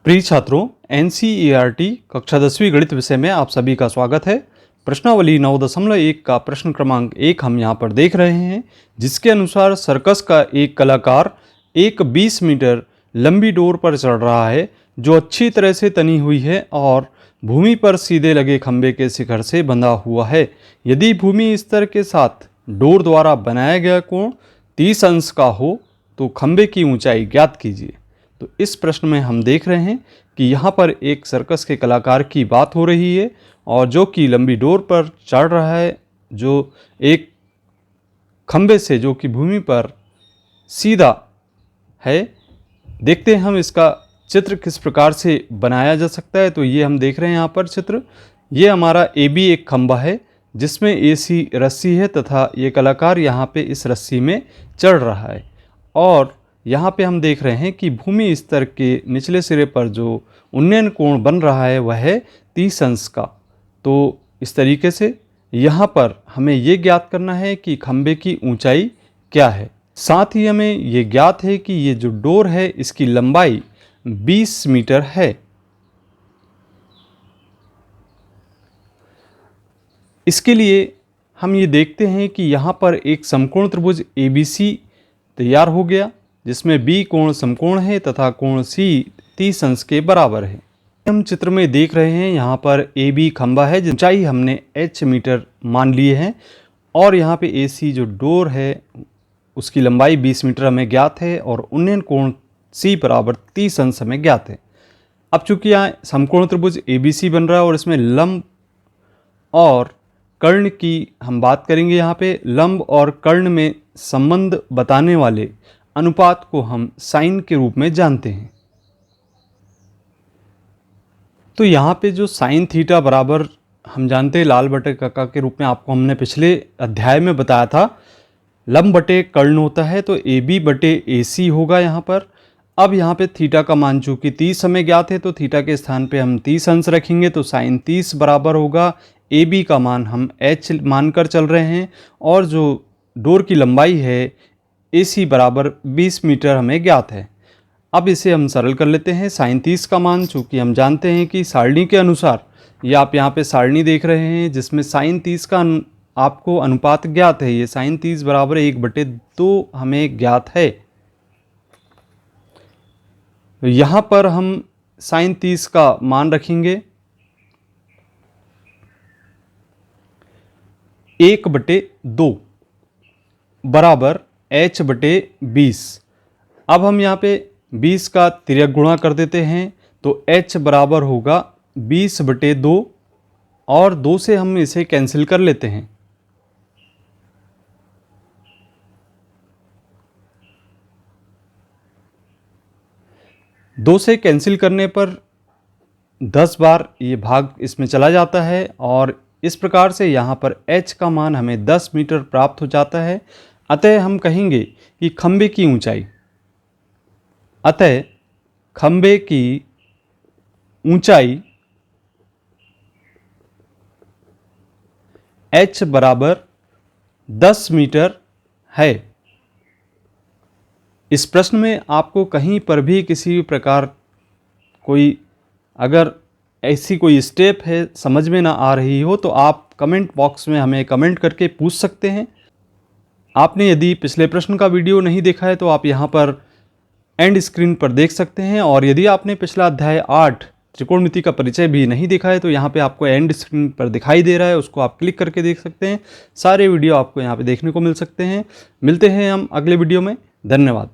प्रिय छात्रों, एनसीईआरटी कक्षा 10वीं गणित विषय में आप सभी का स्वागत है। प्रश्नावली 9.1 का प्रश्न क्रमांक 1 हम यहाँ पर देख रहे हैं, जिसके अनुसार सर्कस का एक कलाकार एक 20 मीटर लंबी डोर पर चढ़ रहा है जो अच्छी तरह से तनी हुई है और भूमि पर सीधे लगे खंभे के शिखर से बंधा हुआ है। यदि भूमि स्तर के साथ डोर द्वारा बनाया गया कोण 30 अंश का हो तो खंभे की ऊंचाई ज्ञात कीजिए। तो इस प्रश्न में हम देख रहे हैं कि यहाँ पर एक सर्कस के कलाकार की बात हो रही है और जो कि लंबी डोर पर चढ़ रहा है, जो एक खंभे से जो कि भूमि पर सीधा है। देखते हैं हम इसका चित्र किस प्रकार से बनाया जा सकता है। तो ये हम देख रहे हैं यहाँ पर चित्र। ये हमारा AB एक खंभा है जिसमें AC रस्सी है तथा ये कलाकार यहाँ पे इस रस्सी में चढ़ रहा है और यहाँ पे हम देख रहे हैं कि भूमि स्तर के निचले सिरे पर जो उन्नयन कोण बन रहा है वह है 30 अंश का। तो इस तरीके से यहाँ पर हमें ये ज्ञात करना है कि खंभे की ऊंचाई क्या है। साथ ही हमें ये ज्ञात है कि ये जो डोर है इसकी लंबाई 20 मीटर है। इसके लिए हम ये देखते हैं कि यहाँ पर एक समकोण त्रिभुज ABC तैयार हो गया जिसमें B कोण समकोण है तथा कोण C 30 अंश के बराबर है। हम चित्र में देख रहे हैं यहाँ पर AB खंभा है, ऊंचाई हमने H मीटर मान लिए हैं और यहाँ पे AC जो डोर है उसकी लंबाई 20 मीटर हमें ज्ञात है और उन्नयन कोण C बराबर 30 अंश हमें ज्ञात है। अब चूंकि यहाँ समकोण त्रिभुज ABC बन रहा है और इसमें लंब और कर्ण की हम बात करेंगे। यहाँ पे लंब और कर्ण में संबंध बताने वाले अनुपात को हम साइन के रूप में जानते हैं। तो यहाँ पे जो साइन थीटा बराबर हम जानते हैं लाल बटे कका के रूप में, आपको हमने पिछले अध्याय में बताया था। लंब बटे कर्ण होता है तो AB बटे AC होगा यहाँ पर। अब यहाँ पे थीटा का मान चूंकि 30 हमें ज्ञात है तो थीटा के स्थान पे हम 30 अंश रखेंगे तो साइन 30 बराबर होगा AB का मान हम H मानकर चल रहे हैं और जो डोर की लंबाई है AC बराबर 20 मीटर हमें ज्ञात है। अब इसे हम सरल कर लेते हैं। साइन 30 का मान चूँकि हम जानते हैं कि सारणी के अनुसार, ये आप यहाँ पे सारणी देख रहे हैं जिसमें साइन 30 का आपको अनुपात ज्ञात है। ये साइन 30 बराबर 1/2 हमें ज्ञात है। यहाँ पर हम साइन 30 का मान रखेंगे 1/2 बराबर H/20। अब हम यहाँ पे 20 का तिर्यक गुणा कर देते हैं तो H बराबर होगा 20/2 और 2 से हम इसे कैंसिल कर लेते हैं। दो से कैंसिल करने पर 10 बार ये भाग इसमें चला जाता है और इस प्रकार से यहाँ पर H का मान हमें 10 मीटर प्राप्त हो जाता है। अतः हम कहेंगे कि खंभे की ऊंचाई, H बराबर 10 मीटर है। इस प्रश्न में आपको कहीं पर भी किसी भी प्रकार कोई अगर ऐसी कोई स्टेप है समझ में ना आ रही हो तो आप कमेंट बॉक्स में हमें कमेंट करके पूछ सकते हैं। आपने यदि पिछले प्रश्न का वीडियो नहीं देखा है तो आप यहाँ पर एंड स्क्रीन पर देख सकते हैं और यदि आपने पिछला अध्याय 8 त्रिकोणमिति का परिचय भी नहीं देखा है तो यहाँ पे आपको एंड स्क्रीन पर दिखाई दे रहा है, उसको आप क्लिक करके देख सकते हैं। सारे वीडियो आपको यहाँ पे देखने को मिल सकते हैं। मिलते हैं हम अगले वीडियो में। धन्यवाद।